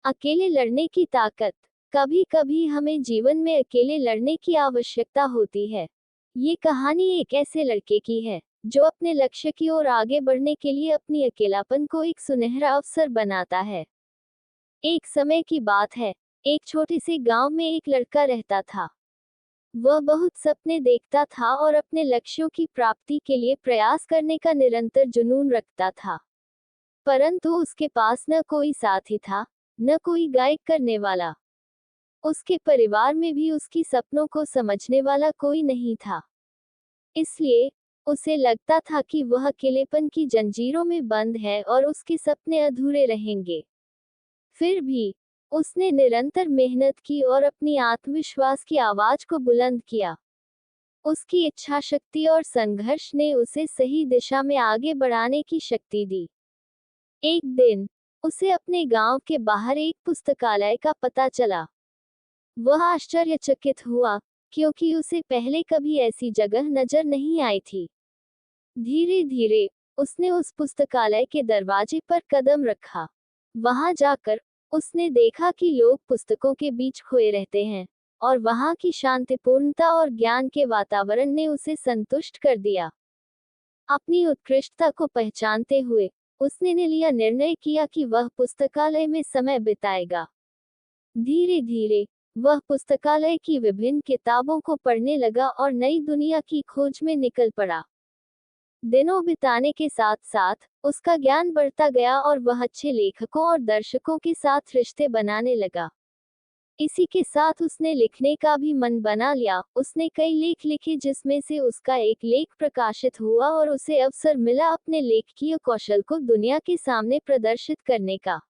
अकेले लड़ने की ताकत। कभी कभी हमें जीवन में अकेले लड़ने की आवश्यकता होती है। ये कहानी एक ऐसे लड़के की है जो अपने लक्ष्य की ओर आगे बढ़ने के लिए अपनी अकेलापन को एक सुनहरा अवसर बनाता है। एक समय की बात है। एक छोटे से गांव में एक लड़का रहता था। वह बहुत सपने देखता था और अपने लक्ष्यों की प्राप्ति के लिए प्रयास करने का निरंतर जुनून रखता था। परंतु उसके पास न कोई साथी था, न कोई गाइड करने वाला। उसके परिवार में भी उसकी सपनों को समझने वाला कोई नहीं था। इसलिए उसे लगता था कि वह अकेलेपन की जंजीरों में बंद है और उसके सपने अधूरे रहेंगे। फिर भी उसने निरंतर मेहनत की और अपनी आत्मविश्वास की आवाज को बुलंद किया। उसकी इच्छा शक्ति और संघर्ष ने उसे सही दिशा में आगे बढ़ाने की शक्ति दी। एक दिन उसे अपने गांव के बाहर एक पुस्तकालय का पता चला। वह आश्चर्यचकित हुआ, क्योंकि उसे पहले कभी ऐसी जगह नजर नहीं आई थी। धीरे धीरे उसने उस पुस्तकालय के दरवाजे पर कदम रखा। वहां जाकर उसने देखा कि लोग पुस्तकों के बीच खोए रहते हैं, और वहां की शांतिपूर्णता और ज्ञान के वातावरण ने उसे संतुष्ट कर दिया। अपनी उत्कृष्टता को पहचानते हुए उसने लिया निर्णय किया कि वह पुस्तकालय में समय बिताएगा। धीरे धीरे वह पुस्तकालय की विभिन्न किताबों को पढ़ने लगा और नई दुनिया की खोज में निकल पड़ा। दिनों बिताने के साथ साथ उसका ज्ञान बढ़ता गया और वह अच्छे लेखकों और दर्शकों के साथ रिश्ते बनाने लगा। इसी के साथ उसने लिखने का भी मन बना लिया। उसने कई लेख लिखे, जिसमें से उसका एक लेख प्रकाशित हुआ और उसे अवसर मिला अपने लेखकीय कौशल को दुनिया के सामने प्रदर्शित करने का।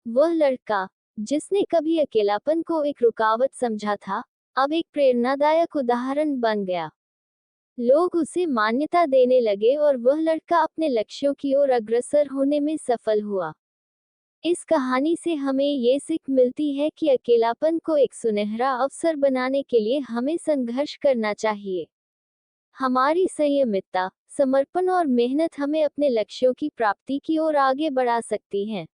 वह लड़का जिसने कभी अकेलापन को एक रुकावट समझा था, अब एक प्रेरणादायक उदाहरण बन गया। लोग उसे मान्यता देने लगे और वह लड़का अपने लक्ष्यों की ओर अग्रसर होने में सफल हुआ। इस कहानी से हमें ये सीख मिलती है कि अकेलापन को एक सुनहरा अवसर बनाने के लिए हमें संघर्ष करना चाहिए। हमारी संयमितता, समर्पण और मेहनत हमें अपने लक्ष्यों की प्राप्ति की ओर आगे बढ़ा सकती हैं।